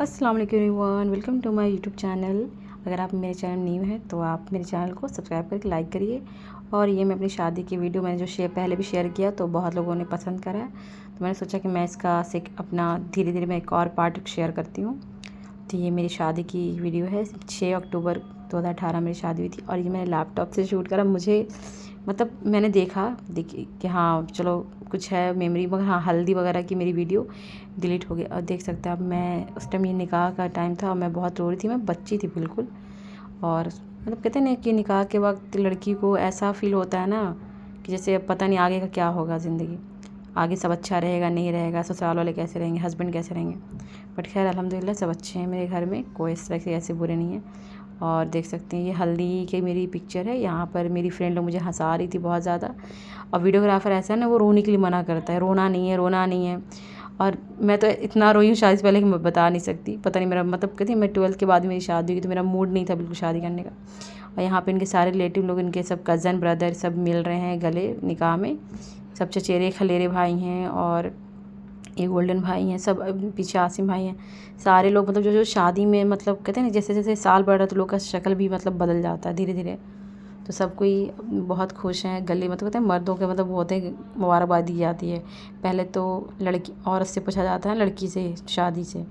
अस्सलाम वालेकुम everyone, welcome to my YouTube channel. अगर आप मेरे चैनल न्यू हैं तो आप मेरे चैनल को सब्सक्राइब करके लाइक करिए। और ये मैं अपनी शादी की वीडियो मैंने जो पहले भी शेयर किया तो बहुत लोगों ने पसंद करा है, तो मैंने सोचा कि मैं इसका से अपना धीरे धीरे मैं एक और पार्ट शेयर करती हूँ। तो ये मेरी शादी की वीडियो है। 6 अक्टूबर 2018 मेरी शादी हुई थी और ये मैंने लैपटॉप से शूट करा। मुझे मतलब मैंने देखी कि हाँ चलो कुछ है मेमोरी, मगर हाँ हल्दी वगैरह की मेरी वीडियो डिलीट हो गई। और देख सकते हैं अब मैं उस टाइम ये निकाह का टाइम था और मैं बहुत रो रही थी, मैं बच्ची थी बिल्कुल। और मतलब कहते हैं ना कि निकाह के वक्त लड़की को ऐसा फील होता है ना कि जैसे अब पता नहीं आगे का क्या होगा ज़िंदगी, आगे सब अच्छा रहेगा नहीं रहेगा, ससुराल वाले कैसे रहेंगे, हस्बैंड कैसे रहेंगे। बट खैर अल्हम्दुलिल्लाह सब अच्छे हैं मेरे घर में, कोई इस तरह से ऐसे बुरे नहीं हैं। और देख सकते हैं ये हल्दी की मेरी पिक्चर है। यहाँ पर मेरी फ्रेंड लोग मुझे हंसा रही थी बहुत ज़्यादा। और वीडियोग्राफर ऐसा है ना, वो रोने के लिए मना करता है, रोना नहीं है रोना नहीं है। और मैं तो इतना रोई हूँ शादी से पहले कि मैं बता नहीं सकती। पता नहीं मेरा मतलब कहती मैं 12th के बाद मेरी शादी हुई तो मेरा मूड नहीं था बिल्कुल शादी करने का। और यहाँ पे इनके सारे रिलेटिव लोग, इनके सब कज़न ब्रदर सब मिल रहे हैं गले निकाह में। सब चचेरे खलेरे भाई हैं और ये गोल्डन भाई हैं, सब पीछे आसिम भाई हैं। सारे लोग मतलब जो जो शादी में मतलब कहते हैं ना जैसे जैसे साल बढ़ रहा है तो लोग का शक्ल भी मतलब बदल जाता है धीरे धीरे। तो सब कोई बहुत खुश हैं गले, मतलब कहते हैं मर्दों के मतलब होते मुबारकबाद दी जाती है। पहले तो लड़की औरत से पूछा जाता है, लड़की से शादी से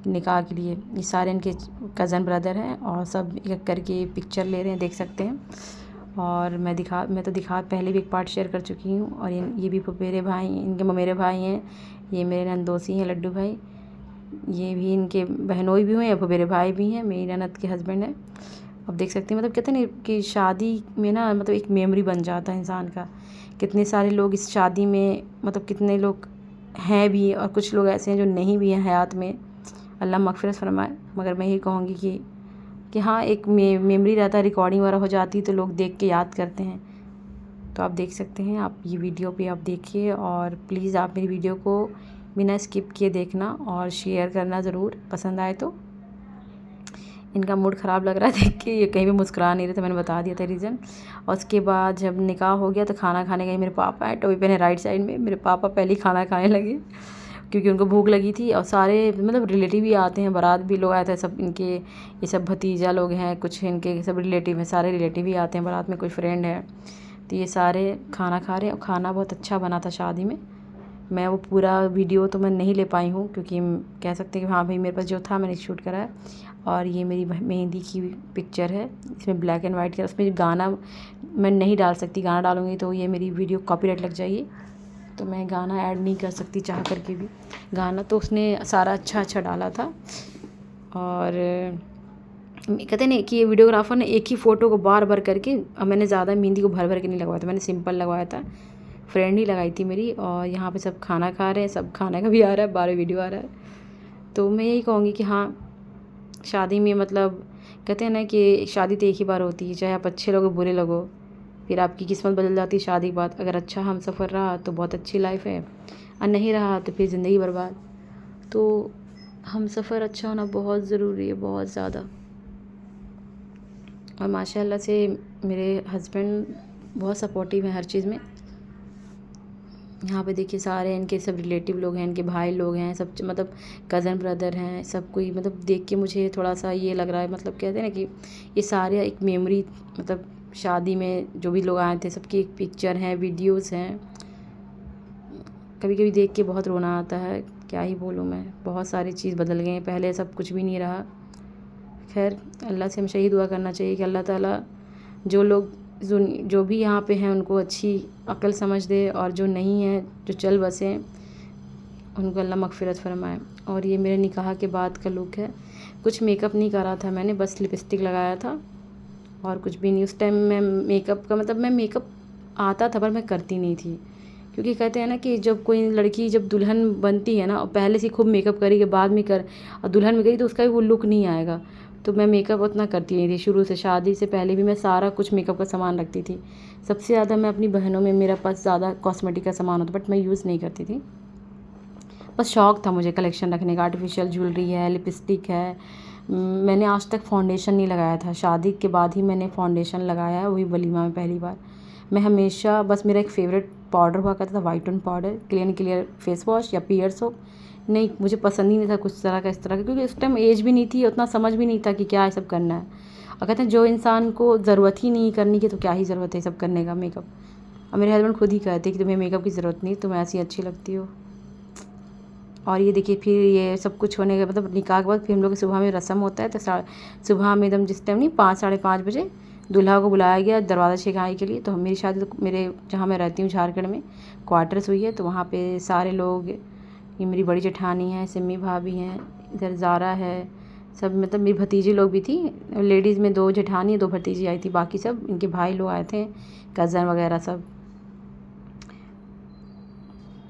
निकाह के लिए। ये सारे इनके कज़न ब्रदर हैं और सब एक करके पिक्चर ले रहे हैं, देख सकते हैं। और मैं तो दिखा पहले भी एक पार्ट शेयर कर चुकी हूँ। और ये भी फुफेरे भाई, इनके ममेरे भाई हैं। ये मेरे नंदोसी हैं लड्डू भाई, ये भी इनके बहनोई भी हुए हैं, फुफेरे भाई भी हैं, मेरी ननद के हस्बैंड हैं। अब देख सकते हैं मतलब कहते हैं ना कि शादी में ना मतलब एक मेमोरी बन जाता है इंसान का। कितने सारे लोग इस शादी में मतलब कितने लोग हैं भी और कुछ लोग ऐसे हैं जो नहीं भी हैं हयात में, अल्लाह मग़फ़िरत फरमाए। मगर मैं यही कहूँगी कि हाँ एक मेमोरी रहता है, रिकॉर्डिंग वगैरह हो जाती है तो लोग देख के याद करते हैं। तो आप देख सकते हैं, आप ये वीडियो पे आप देखिए और प्लीज़ आप मेरी वीडियो को बिना स्किप किए देखना और शेयर करना ज़रूर पसंद आए तो। इनका मूड ख़राब लग रहा है देख के, ये कहीं भी मुस्कुरा नहीं रहे थे, मैंने बता दिया था रीज़न। और उसके बाद जब निकाह हो गया तो खाना खाने गए, मेरे पापा है टोपी पहने राइट साइड में, मेरे पापा पहले ही खाना खाने लगे क्योंकि उनको भूख लगी थी। और सारे मतलब रिलेटिव भी आते हैं, बारात भी लोग आए थे सब इनके, ये सब भतीजा लोग हैं, कुछ इनके सब रिलेटिव हैं, सारे रिलेटिव ही आते हैं बारात में, कोई फ्रेंड है। तो ये सारे खाना खा रहे हैं और खाना बहुत अच्छा बना था शादी में। मैं वो पूरा वीडियो तो मैं नहीं ले पाई हूँ क्योंकि कह सकते हैं कि हाँ भाई मेरे पास जो था मैंने शूट करा है। और ये मेरी मेहंदी की पिक्चर है, इसमें ब्लैक एंड वाइट का, उसमें गाना मैं नहीं डाल सकती, गाना डालूँगी तो ये मेरी वीडियो कॉपीराइट लग जाएगी, तो मैं गाना ऐड नहीं कर सकती चाह करके भी। गाना तो उसने सारा अच्छा डाला था। और कहते नहीं कि ये वीडियोग्राफर ने एक ही फ़ोटो को बार बार करके, अब मैंने ज़्यादा मेहंदी को भर भर के नहीं लगवाया था, मैंने सिंपल लगवाया था, फ्रेंड ही लगाई थी मेरी। और यहाँ पे सब खाना खा रहे हैं, सब खाने का भी आ रहा है, बारह वीडियो आ रहा है। तो मैं यही कहूँगी कि हाँ शादी में मतलब कहते हैं ना कि शादी तो एक ही बार होती है, चाहे आप अच्छे लोगो बुरे लोगो, फिर आपकी किस्मत बदल जाती है शादी के बाद। अगर अच्छा हम सफ़र रहा तो बहुत अच्छी लाइफ है, और नहीं रहा तो फिर ज़िंदगी बर्बाद। तो हम सफ़र अच्छा होना बहुत ज़रूरी है, बहुत ज़्यादा। और माशाल्लाह से मेरे हस्बैंड बहुत सपोर्टिव हैं हर चीज़ में। यहाँ पे देखिए सारे इनके सब रिलेटिव लोग हैं, इनके भाई लोग हैं, सब मतलब कज़न ब्रदर हैं, सब कोई मतलब देख के मुझे थोड़ा सा ये लग रहा है, मतलब कहते हैं ना कि ये सारे एक मेमोरी, मतलब शादी में जो भी लोग आए थे सबकी एक पिक्चर हैं, वीडियोस हैं। कभी कभी देख के बहुत रोना आता है, क्या ही बोलूँ मैं, बहुत सारी चीज़ बदल गई हैं, पहले सब कुछ भी नहीं रहा। खैर अल्लाह से हमेशा ही दुआ करना चाहिए कि अल्लाह ताला जो लोग जो भी यहाँ पे हैं उनको अच्छी अक्ल समझ दे, और जो नहीं है जो चल बसें उनको अल्लाह मग़फ़िरत फरमाए। और ये मेरे निकाह के बाद का लुक है, कुछ मेकअप नहीं करा था मैंने, बस लिपस्टिक लगाया था और कुछ भी नहीं। उस टाइम मैं मेकअप का मतलब मैं मेकअप आता था पर मैं करती नहीं थी, क्योंकि कहते हैं ना कि जब कोई लड़की जब दुल्हन बनती है ना और पहले से खूब मेकअप करी के बाद में कर और दुल्हन में गई तो उसका भी वो लुक नहीं आएगा। तो मैं मेकअप उतना करती नहीं थी शुरू से, शादी से पहले भी मैं सारा कुछ मेकअप का सामान रखती थी। सबसे ज़्यादा मैं अपनी बहनों में, मेरा पास ज़्यादा कॉस्मेटिक का सामान होता बट मैं यूज़ नहीं करती थी। बस शौक़ था मुझे कलेक्शन रखने का, आर्टिफिशियल ज्वेलरी है, लिपस्टिक है। मैंने आज तक फाउंडेशन नहीं लगाया था, शादी के बाद ही मैंने फाउंडेशन लगाया है, वही वलीमा में पहली बार। मैं हमेशा बस मेरा एक फ़ेवरेट पाउडर हुआ करता था, white tone powder, clear face wash या पियर सोप, नहीं, मुझे पसंद ही नहीं था कुछ तरह का इस तरह का, क्योंकि उस टाइम एज भी नहीं थी, उतना समझ भी नहीं था कि क्या ये सब करना है। और कहते हैं जो इंसान को ज़रूरत ही नहीं करने की तो क्या ही ज़रूरत है सब करने का मेकअप। और मेरे हस्बैंड खुद ही कहते कि तुम्हें मेकअप की ज़रूरत नहीं, तुम ऐसी अच्छी लगती हो। और ये देखिए फिर ये सब कुछ होने के मतलब निकाह के बाद फिर हम लोग की सुबह में रस्म होता है, तो सुबह में एकदम जिस टाइम नहीं 5 साढ़े 5 बजे दूल्हा को बुलाया गया दरवाज़ा छेकाने के लिए। तो मेरी शादी तो मेरे जहाँ मैं रहती हूँ झारखंड में क्वार्टर्स हुई है, तो वहाँ पे सारे लोग, ये मेरी बड़ी जेठानी है, सिमी भाभी हैं, इधर ज़ारा है, सब मतलब मेरी भतीजी लोग भी थी। लेडीज़ में 2 जेठानी 2 भतीजी आई थी, बाकी सब इनके भाई लोग आए थे, कज़न वगैरह सब।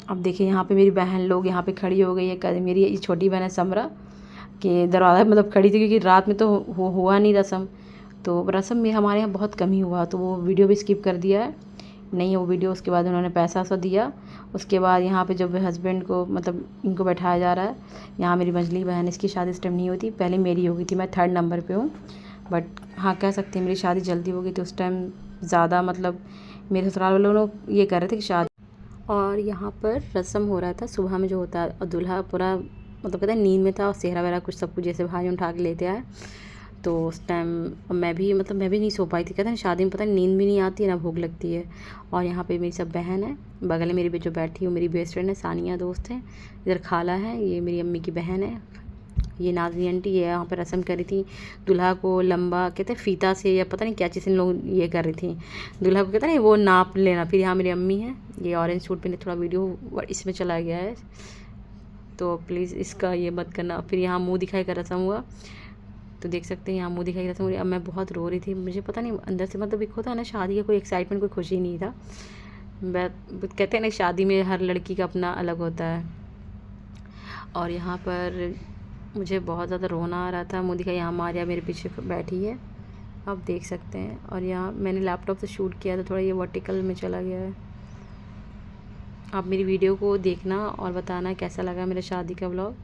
अब देखिए यहाँ पे मेरी बहन लोग यहाँ पे खड़ी हो गई है। मेरी ये छोटी बहन है समरा, कि दरवाज़ा मतलब खड़ी थी, क्योंकि रात में तो हुआ नहीं रस्म। तो रस्म में हमारे यहाँ बहुत कम ही हुआ, तो वो वीडियो भी स्किप कर दिया है, नहीं वो वीडियो। उसके बाद उन्होंने पैसा सा दिया। उसके बाद यहाँ पे जब हस्बैंड को मतलब इनको बैठाया जा रहा है, यहाँ मेरी मंझली बहन, इसकी शादी इस टाइम नहीं होती, पहले मेरी हो गई थी, मैं 3rd नंबर पे हूँ। बट हाँ कह सकते हैं मेरी शादी जल्दी हो गई थी। उस टाइम ज़्यादा मतलब मेरे ससुराल वाले लोग ये कह रहे थे कि शादी। और यहाँ पर रस्म हो रहा था सुबह में जो होता है, और दूल्हा पूरा मतलब कहते हैं नींद में था, और सेहरा वगैरह कुछ सब कुछ जैसे भाई उठा के लेते आए। तो उस टाइम मैं भी नहीं सो पाई थी। कहते हैं शादी में पता नहीं नींद भी नहीं आती है ना भूख लगती है। और यहाँ पे मेरी सब बहन है, बगल में मेरी जो बैठी है मेरी बेस्ट फ्रेंड है सानिया दोस्त है, इधर खाला है, ये मेरी अम्मी की बहन है, ये नाज़नी आंटी, ये यहाँ पर रस्म करी थी। दूल्हा को लंबा कहते हैं फ़ीता से या पता नहीं क्या चीज़ इन लोग ये कर रही थी, दूल्हा को कहते हैं वो नाप लेना। फिर यहाँ मेरी अम्मी है, ये ऑरेंज सूट पहने, थोड़ा वीडियो इसमें चला गया है तो प्लीज़ इसका ये मत करना। फिर यहाँ मुँह दिखाई का रस्म हुआ, तो देख सकते हैं यहाँ मुँह दिखाई का रस्म हुई। अब मैं बहुत रो रही थी, मुझे पता नहीं अंदर से मतलब एक होता है ना शादी का कोई एक्साइटमेंट, कोई खुशी नहीं था। मैं कहते हैं ना शादी में हर लड़की का अपना अलग होता है। और यहाँ पर मुझे बहुत ज़्यादा रोना आ रहा था। मुँह दिखाई, यहाँ मारिया मेरे पीछे बैठी है, आप देख सकते हैं। और यहाँ मैंने लैपटॉप से शूट किया था, थोड़ा ये वर्टिकल में चला गया है। आप मेरी वीडियो को देखना और बताना कैसा लगा मेरा शादी का व्लॉग।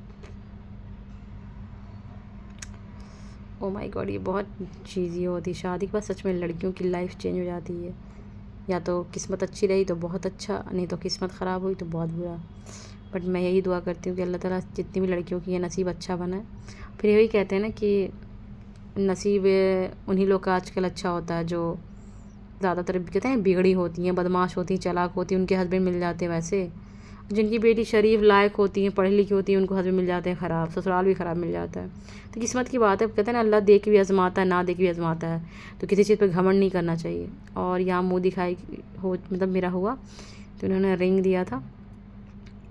ओ माय गॉड, ये बहुत चीज़ ये होती है शादी के बाद, सच में लड़कियों की लाइफ चेंज हो जाती है। या तो किस्मत अच्छी रही तो बहुत अच्छा, नहीं तो किस्मत ख़राब हुई तो बहुत बुरा। बट मैं यही दुआ करती हूँ कि अल्लाह ताला जितनी भी लड़कियों की ये नसीब अच्छा बनाए। फिर यही कहते हैं ना कि नसीब उन्हीं लोग का आजकल अच्छा होता है जो ज़्यादातर कहते हैं बिगड़ी होती हैं, बदमाश होती हैं, चालाक होती हैं, उनके हस्बैंड मिल जाते हैं। वैसे जिनकी बेटी शरीफ लायक होती हैं, पढ़ी लिखी होती हैं, उनको हस्बैंड मिल जाते हैं ख़राब, ससुराल भी ख़राब मिल जाता है। तो किस्मत की बात है, कहते हैं ना अल्लाह दे के भी आजमाता है, ना दे के भी आजमाता है। तो किसी चीज़ पर घमंड नहीं करना चाहिए। और यहाँ मुँह दिखाई हो मतलब मेरा हुआ, तो उन्होंने रिंग दिया था।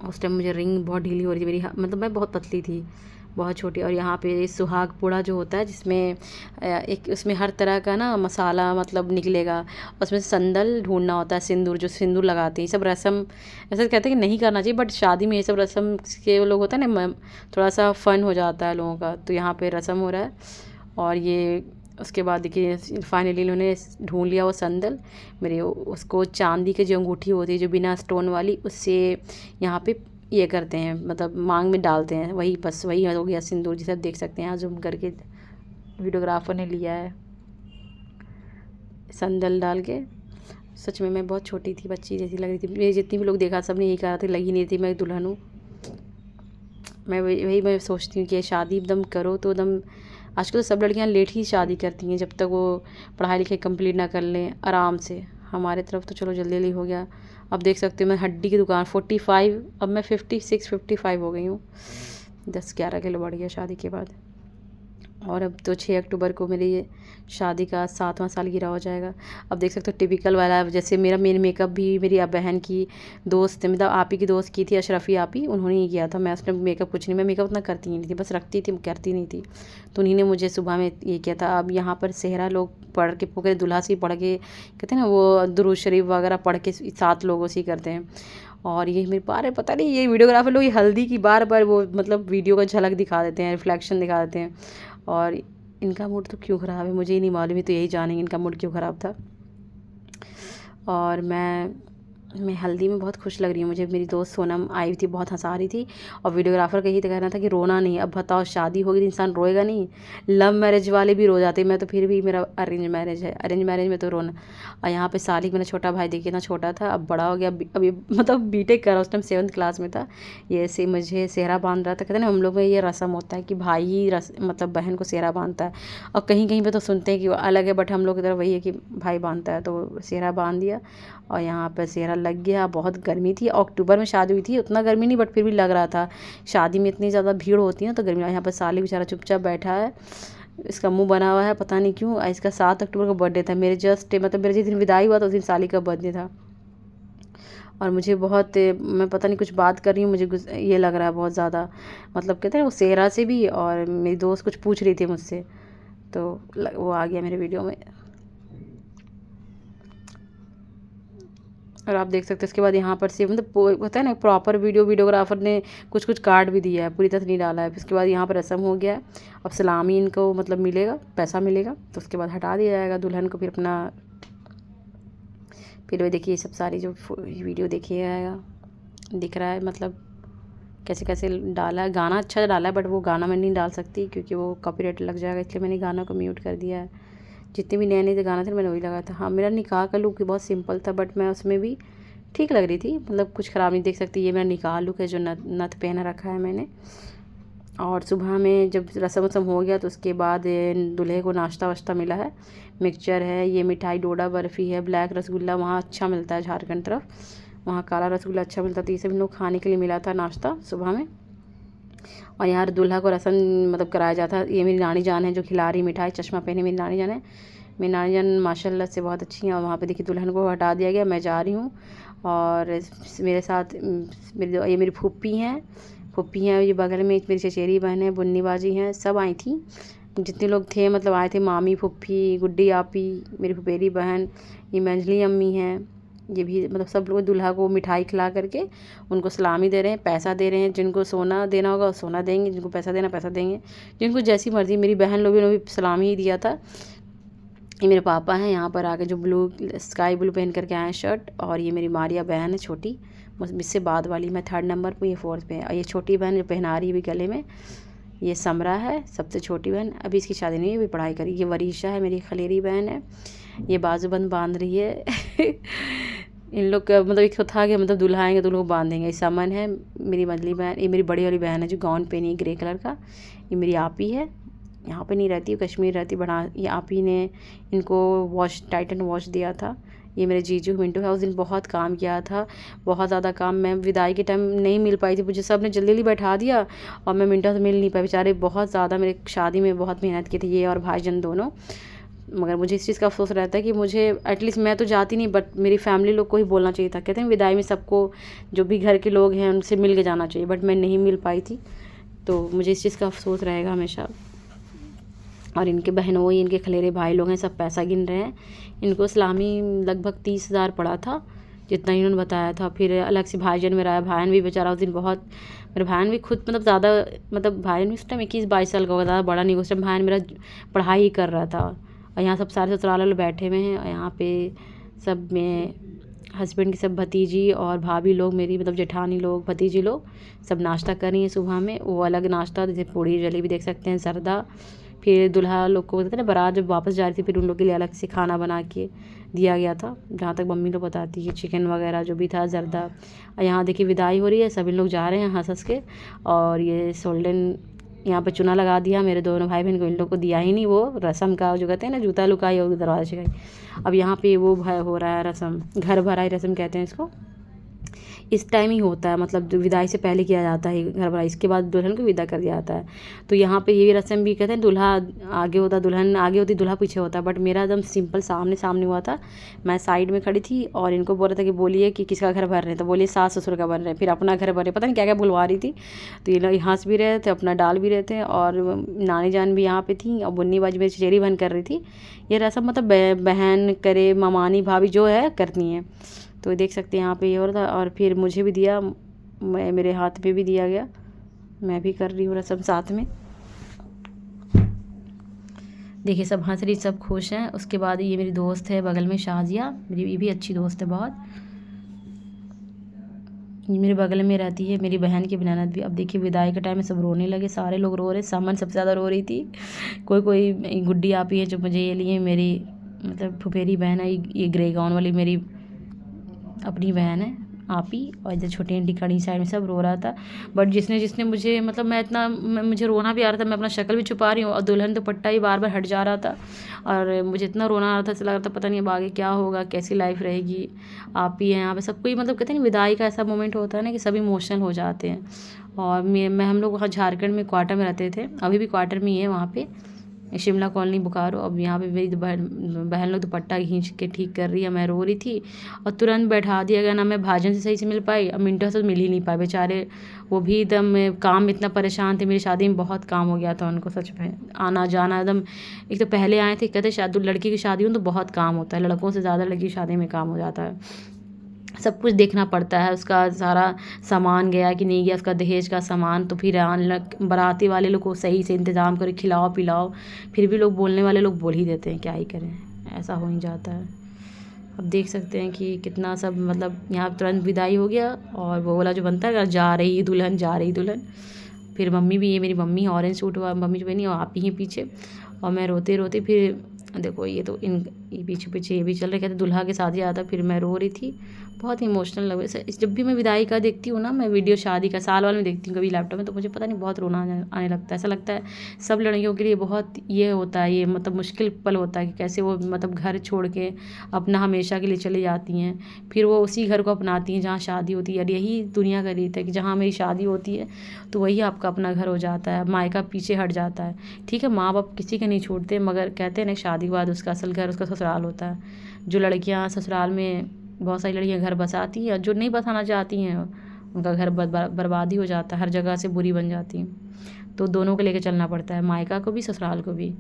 उस टाइम मुझे रिंग बहुत ढीली हो रही थी मेरी, मतलब मैं बहुत पतली थी, बहुत छोटी। और यहाँ पे सुहाग पुड़ा जो होता है, जिसमें एक उसमें हर तरह का ना मसाला मतलब निकलेगा, उसमें संदल ढूंढना होता है, सिंदूर जो सिंदूर लगाते हैं, ये सब रस्म ऐसे कहते हैं कि नहीं करना चाहिए, बट शादी में ये सब रस्म के लोग होता है ना, थोड़ा सा फ़न हो जाता है लोगों का। तो यहाँ पे रस्म हो रहा है, और ये उसके बाद देखिए फाइनली उन्होंने ढूंढ लिया वो संदल मेरे। उसको चांदी की जो अंगूठी होती है जो बिना स्टोन वाली, उससे यहाँ पे ये करते हैं, मतलब मांग में डालते हैं, वही बस वही हो गया सिंदूर, जिसे आप देख सकते हैं। यहाँ जूम करके वीडियोग्राफर ने लिया है संदल डाल के। सच में मैं बहुत छोटी थी, बच्ची जैसी लग रही थी। मेरे जितनी भी लोग देखा सब ने यही कहा था, लगी नहीं थी मैं दुल्हन हूँ। मैं सोचती हूँ कि शादी एकदम करो तो एकदम, आजकल तो सब लड़कियां लेट ही शादी करती हैं, जब तक वो पढ़ाई लिखाई कंप्लीट ना कर लें आराम से। हमारे तरफ तो चलो जल्दी जल्दी हो गया। अब देख सकते हो मैं हड्डी की दुकान 45, अब मैं 56 55 हो गई हूँ। 10-11 किलो बढ़ गया शादी के बाद। और अब तो 6 अक्टूबर को मेरी शादी का 7वां सालगिरह हो जाएगा। अब देख सकते हो टिपिकल वाला, जैसे मेरा मेन मेकअप भी मेरी बहन की दोस्त मतलब आप ही की दोस्त की थी, अशरफी आप ही, उन्होंने ही किया था। मैं उसने मेकअप कुछ नहीं, मैं मेकअप उतना करती ही नहीं थी, बस रखती थी, करती नहीं थी। तो उन्हीं ने मुझे सुबह में ये किया था। अब यहाँ पर सेहरा लोग पढ़ के पूरे दूल्हा से पढ़ के कहते हैं ना वो दुरूद शरीफ वगैरह पढ़ के 7 लोगों से करते हैं। और ये मेरे बार पता नहीं ये वीडियोग्राफर लोग ये हल्दी की बार बार वो मतलब वीडियो का झलक दिखा देते हैं, रिफ्लेक्शन दिखा देते हैं। और इनका मूड तो क्यों ख़राब है मुझे ही नहीं मालूम है, तो यही जानेंगे इनका मूड क्यों ख़राब था। और मैं मैं हल्दी में बहुत खुश लग रही हूँ। मुझे मेरी दोस्त सोनम आई थी, बहुत हँसा रही थी और वीडियोग्राफर का यही तो कहना था कि रोना नहीं। अब बताओ, शादी होगी तो इंसान रोएगा नहीं? लव मैरिज वाले भी रो जाते, मैं तो फिर भी, मेरा अरेंज मैरिज है, अरेंज मैरिज में तो रोना। और यहाँ पे सालिक मेरा छोटा भाई देखिए ना, छोटा था अब बड़ा हो गया, अभी मतलब बीटेक कर रहा, उस टाइम 7th क्लास में था। ये ऐसे मुझे सेहरा बांध रहा था। कहते हैं ना हम लोग में ये रस्म होता है कि भाई ही मतलब बहन को सेहरा बांधता है। और कहीं कहीं पे तो सुनते हैं कि वो अलग है, बट हम लोग की तरफ वही है कि भाई बांधता है, तो सेहरा बांध दिया। और यहाँ पर सेहरा लग गया। बहुत गर्मी थी, अक्टूबर में शादी हुई थी, उतना गर्मी नहीं बट फिर भी लग रहा था। शादी में इतनी ज़्यादा भीड़ होती है ना तो गर्मी। यहाँ पर साली बेचारा चुपचाप बैठा है, इसका मुंह बना हुआ है पता नहीं क्यों। इसका 7 अक्टूबर का बर्थडे था, मेरे जस्ट मतलब मेरे जिस दिन विदाई हुआ था उस दिन साली का बर्थडे था। और मुझे बहुत, मैं पता नहीं कुछ बात कर रही हूँ, मुझे ये लग रहा है बहुत ज़्यादा, मतलब कहते हैं वो सेहरा से भी। और मेरी दोस्त कुछ पूछ रही थी मुझसे, तो वो आ गया मेरे वीडियो में। और आप देख सकते हैं इसके बाद यहाँ पर से मतलब होता है ना प्रॉपर वीडियोग्राफर ने कुछ कुछ कार्ड भी दिया है, पूरी तरह नहीं डाला है। फिर उसके बाद यहाँ पर रस्म हो गया। अब सलामी इनको मतलब मिलेगा, पैसा मिलेगा, तो उसके बाद हटा दिया जाएगा दुल्हन को। फिर अपना, फिर वो देखिए सब सारी जो वीडियो देखिएगा, दिख रहा है मतलब कैसे कैसे डाला है। गाना अच्छा डाला है बट वो गाना मैं नहीं डाल सकती क्योंकि वो कॉपीराइट लग जाएगा, इसलिए मैंने गाना को म्यूट कर दिया है। जितने भी नए नए गाना थे मैंने वही लगाया था। हाँ, मेरा निकाह का लुक बहुत सिंपल था बट मैं उसमें भी ठीक लग रही थी, मतलब कुछ ख़राब नहीं। देख सकती, ये मेरा निकाह लुक है जो नथ पहना रखा है मैंने। और सुबह में जब रस्म वसम हो गया तो उसके बाद दूल्हे को नाश्ता वाश्ता मिला है। मिक्सचर है, ये मिठाई डोडा बर्फ़ी है, ब्लैक रसगुल्ला वहाँ अच्छा मिलता है झारखंड तरफ, वहाँ काला रसगुल्ला अच्छा मिलता था। ये सब इन लोग खाने के लिए मिला था नाश्ता सुबह में। और यहाँ दूल्हा को रस्म मतलब कराया जाता है। ये मेरी नानी जान है जो खिला रही मिठाई, चश्मा पहने मेरी नानी जान है। मेरी नानी जान माशाल्लाह से बहुत अच्छी हैं। और वहाँ पे देखिए दुल्हन को हटा दिया गया, मैं जा रही हूँ। और मेरे साथ ये मेरी फूफी हैं, ये बगल में मेरी चचेरी बहन है, बुन्नी बाजी हैं, सब आई थी। जितने लोग थे मतलब आए थे, मामी, फूफी, गुड्डी आपी, मेरी फुफेरी बहन, ये मंजली अम्मी हैं, ये भी मतलब सब लोग दूल्हा को मिठाई खिला करके उनको सलामी दे रहे हैं, पैसा दे रहे हैं। जिनको सोना देना होगा वो सोना देंगे, जिनको पैसा देना पैसा देंगे, जिनको जैसी मर्ज़ी। मेरी बहन लोगों ने भी सलामी ही दिया था। ये मेरे पापा हैं यहाँ पर आके जो ब्लू स्काई ब्लू पहन करके आए हैं शर्ट। और ये मेरी मारिया बहन है छोटी, मुझसे बाद वाली, मैं 3rd नंबर पर, ये 4th पे है। और ये छोटी बहन जो पहना रही है भी गले में, ये समरा है सबसे छोटी बहन, अभी इसकी शादी नहीं है, अभी पढ़ाई करी। ये वरीशा है मेरी खलेरी बहन है, ये बाजूबंद बांध रही है। इन लोग का मतलब एक था कि मतलब दूल्हा आएंगे तो लोग बांधेंगे। समन है मेरी मझली बहन, ये मेरी बड़ी वाली बहन है जो गाउन पहनी है ग्रे कलर का। ये मेरी आपी है, यहाँ पे नहीं रहती, कश्मीर रहती, बड़ा। ये आपी ने इनको टाइटन वॉश दिया था। ये मेरे जीजू मिंटू है, उस दिन बहुत काम किया था, बहुत ज़्यादा काम। मैं विदाई के टाइम नहीं मिल पाई थी, मुझे सब ने जल्दी जल्दी बैठा दिया और मैं मिंटू से मिल नहीं पाई। बेचारे बहुत ज़्यादा मेरे शादी में बहुत मेहनत की थी, ये और भाईजान दोनों। मगर मुझे इस चीज़ का अफसोस रहता है कि मुझे एटलीस्ट, मैं तो जाती नहीं बट मेरी फैमिली लोग को ही बोलना चाहिए था। कहते हैं विदाई में सबको, जो भी घर के लोग हैं उनसे मिल के जाना चाहिए, बट मैं नहीं मिल पाई थी, तो मुझे इस चीज़ का अफसोस रहेगा हमेशा। और इनके बहनोई, इनके खलेरे भाई लोग हैं, सब पैसा गिन रहे हैं। इनको इस्लामी लगभग 30,000 पड़ा था, जितना इन्होंने बताया था। फिर अलग से भाईजान मेरा है, भाईन भी बेचारा उस दिन बहुत, मेरा भाईन भी खुद मतलब ज़्यादा, मतलब भाईन उस टाइम 21-22 साल का होगा, ज़्यादा बड़ा नहीं। उस टाइम भाईन मेरा पढ़ाई ही कर रहा था। और यहाँ सब सारे ससुराल वाले बैठे हुए हैं। और यहाँ पे सब में हस्बैंड की सब भतीजी और भाभी लोग, मेरी मतलब जेठानी लोग, भतीजी लोग सब नाश्ता कर रही हैं सुबह में। वो अलग नाश्ता, जैसे पूड़ी जलेबी देख सकते हैं, जर्दा। फिर दूल्हा लोग को कहते हैं ना, बारात जब वापस जा रही थी फिर उन लोग के लिए अलग से खाना बना के दिया गया था, जहाँ तक मम्मी लोग बताती है, चिकन वगैरह जो भी था, जर्दा। और यहाँ देखिए विदाई हो रही है, सभी लोग जा रहे हैं हंस हंस के। और ये सोल्डन यहाँ पे चुना लगा दिया मेरे दोनों भाई बहन को, इन लोग को दिया ही नहीं। वो रस्म का जो कहते हैं ना, जूता लुकाई होगी दरवाजे शिकाई। अब यहाँ पे वो हो रहा है रस्म, घर भराई रस्म कहते हैं इसको। इस टाइम ही होता है, मतलब विदाई से पहले किया जाता है घर भराई, इसके बाद दुल्हन को विदा कर दिया जाता है। तो यहाँ पे ये रस्म भी कहते हैं, दूल्हा आगे होता, दुल्हन आगे होती, दूल्हा पीछे होता है। बट मेरा एकदम सिंपल सामने सामने हुआ था। मैं साइड में खड़ी थी और इनको बोल रहा था कि बोलिए कि किसका घर भर रहे हैं, तो बोलिए सास ससुर का भर रहे हैं, फिर अपना घर भर रहे, पता नहीं क्या क्या बुलवा रही थी। तो ये लोग हंस भी रहे थे, अपना डाल भी रहे थे। और नानी जान भी यहाँ पे थी और बुन्नी बाजी मेरी चचेरी बहन कर रही थी। ये रस्म मतलब बहन करे, ममानी भाभी जो है करती हैं। तो देख सकते हैं यहाँ पे ये हो रहा था। और फिर मुझे भी दिया, मेरे हाथ पे भी दिया गया, मैं भी कर रही हूँ रस्म साथ में। देखिए सब हंस रही, सब खुश हैं। उसके बाद ये मेरी दोस्त है बगल में, शाजिया, मेरी ये भी अच्छी दोस्त है बहुत। ये मेरे बगल में रहती है मेरी बहन की ननद भी। अब देखिए विदाई के टाइम में सब रोने लगे, सारे लोग रो रहे। सामान सबसे ज़्यादा रो रही थी। कोई कोई गुड्डी आपी है जो मुझे ये लिए, मेरी मतलब फुफेरी बहन है, ये ग्रे गाउन वाली मेरी अपनी बहन है आपी, और इधर छोटी आंटी खड़ी साइड में, सब रो रहा था। बट जिसने जिसने मुझे मतलब मुझे रोना भी आ रहा था, मैं अपना शक्ल भी छुपा रही हूँ और दुल्हन दुपट्टा ही बार बार हट जा रहा था, और मुझे इतना रोना आ रहा था, ऐसा लग रहा था पता नहीं अब आगे क्या होगा, कैसी लाइफ रहेगी। आप ही हैं यहाँ पे, सब कोई मतलब कहते हैं ना विदाई का ऐसा मोमेंट होता है ना कि सभी इमोशनल हो जाते हैं। और मैं हम लोग वहाँ झारखंड में क्वार्टर में रहते थे, अभी भी क्वार्टर में ही है वहाँ पे, शिमला कॉलोनी बोकारो। अब यहाँ पे मेरी बहन लोग दुपट्टा खींच के ठीक कर रही है, मैं रो रही थी और तुरंत बैठा दिया गया। ना मैं भाजन से सही से मिल पाई, अब मिंटो से मिल ही नहीं पाए बेचारे, वो भी एकदम काम में इतना परेशान थे। मेरी शादी में बहुत काम हो गया था उनको, सच में आना जाना एकदम। एक तो पहले आए थे, कहते शादी लड़की की शादी हो तो बहुत काम होता है, लड़कों से ज़्यादा लड़की की शादी में काम हो जाता है, सब कुछ देखना पड़ता है। उसका सारा सामान गया कि नहीं गया, उसका दहेज का सामान, तो फिर बाराती वाले लोग को सही से इंतज़ाम करो, खिलाओ पिलाओ, फिर भी लोग बोलने वाले लोग बोल ही देते हैं, क्या ही करें, ऐसा हो ही जाता है। अब देख सकते हैं कि कितना सब मतलब यहाँ तुरंत विदाई हो गया, और वो वाला जो बनता है जा रही दुल्हन, जा रही दुल्हन। फिर मम्मी भी, ये मेरी मम्मी ऑरेंज सूट हुआ मम्मी जो बनी, और आप ही पीछे, और मैं रोते रोते फिर देखो ये तो ये पीछे पीछे ये भी चल रहे, कहते दूल्हा के साथ ही आता, फिर मैं रो रही थी, बहुत इमोशनल लगे। जब भी मैं विदाई का देखती हूँ ना, मैं वीडियो शादी का साल वाल में देखती हूँ कभी लैपटॉप में, तो मुझे पता नहीं बहुत रोना आने लगता है। ऐसा लगता है सब लड़कियों के लिए बहुत ये होता है, ये मतलब मुश्किल पल होता है कि कैसे वो मतलब घर छोड़ के अपना हमेशा के लिए चली जाती हैं, फिर वो उसी घर को अपनाती हैं जहाँ शादी होती है। और यही दुनिया का रीत है कि जहाँ मेरी शादी होती है तो वही आपका अपना घर हो जाता है, मायका पीछे हट जाता है। ठीक है, माँ बाप किसी के नहीं छोड़ते, मगर कहते हैं ना शादी के बाद उसका असल घर उसका ससुराल होता है। जो लड़कियाँ ससुराल में, बहुत सारी लड़कियाँ घर बसाती हैं, जो नहीं बसाना चाहती हैं उनका घर बर्बादी हो जाता है, हर जगह से बुरी बन जाती हैं। तो दोनों को लेकर चलना पड़ता है, मायका को भी ससुराल को भी।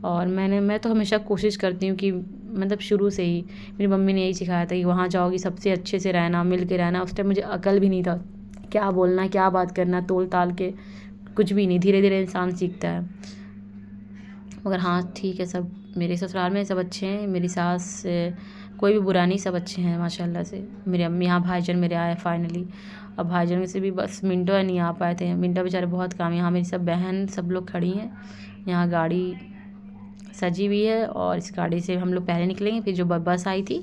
और मैं तो हमेशा कोशिश करती हूँ कि मतलब शुरू से ही मेरी मम्मी ने यही सिखाया था कि वहाँ जाओगी सबसे अच्छे से रहना, मिल के रहना। उस टाइम मुझे अकल भी नहीं था, क्या बोलना क्या बात करना, तोल ताल के कुछ भी नहीं, धीरे धीरे इंसान सीखता है। मगर हाँ ठीक है, सब मेरे ससुराल में सब अच्छे हैं, मेरी सास कोई भी बुरा नहीं, सब अच्छे हैं माशाल्लाह से। मेरे अम्मी, यहाँ भाईजान मेरे आए फाइनली। अब भाईजान से भी बस मिंटो नहीं आ पाए थे, मिंटो बेचारे बहुत काम। यहाँ मेरी सब बहन सब लोग खड़ी हैं, यहाँ गाड़ी सजी हुई है, और इस गाड़ी से हम लोग पहले निकलेंगे, फिर जो बस आई थी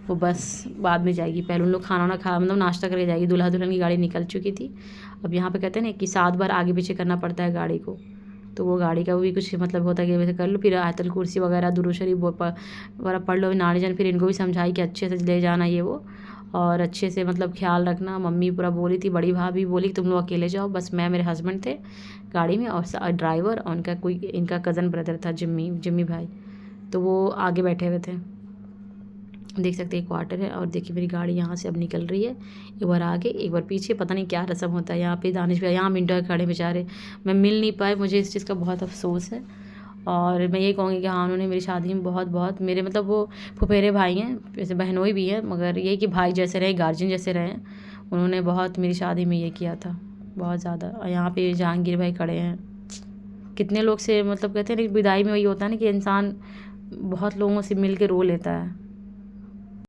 वो बस बाद में जाएगी। पहले उन लोग खाना वाना खा मतलब नाश्ता करके जाएगी, दूल्हा दुल्हन की गाड़ी निकल चुकी थी। अब यहाँ पे कहते हैं ना कि 7 बार आगे पीछे करना पड़ता है गाड़ी को, तो वो गाड़ी का भी कुछ मतलब होता है कि वैसे कर लो, फिर आयतल कुर्सी वगैरह दुरूद शरीफ वगैरह पढ़ लो, नानी जान। फिर इनको भी समझाई कि अच्छे से ले जाना ये वो, और अच्छे से मतलब ख्याल रखना। मम्मी पूरा बोली थी, बड़ी भाभी बोली तुम लोग अकेले जाओ, बस मैं मेरे हस्बैंड थे गाड़ी में, और ड्राइवर, और उनका कोई इनका कज़न ब्रदर था जिम्मी भाई, तो वो आगे बैठे हुए थे। देख सकते हैं क्वार्टर है, और देखिए मेरी गाड़ी यहाँ से अब निकल रही है, एक बार आगे एक बार पीछे, पता नहीं क्या रस्म होता है यहाँ पे। दानिश भाई यहाँ मिनटों खड़े बेचारे, मैं मिल नहीं पाए, मुझे इस चीज़ का बहुत अफसोस है। और मैं ये कहूँगी कि हाँ उन्होंने मेरी शादी में बहुत बहुत मेरे मतलब वो फुफेरे भाई हैं, वैसे बहनोई भी है, मगर ये कि भाई जैसे रहे, गार्जियन जैसे रहे, उन्होंने बहुत मेरी शादी में ये किया था, बहुत ज़्यादा। और यहाँ पे जहांगीर भाई खड़े हैं, कितने लोग से मतलब कहते हैं विदाई में वही होता है ना कि इंसान बहुत लोगों से मिल के रो लेता है।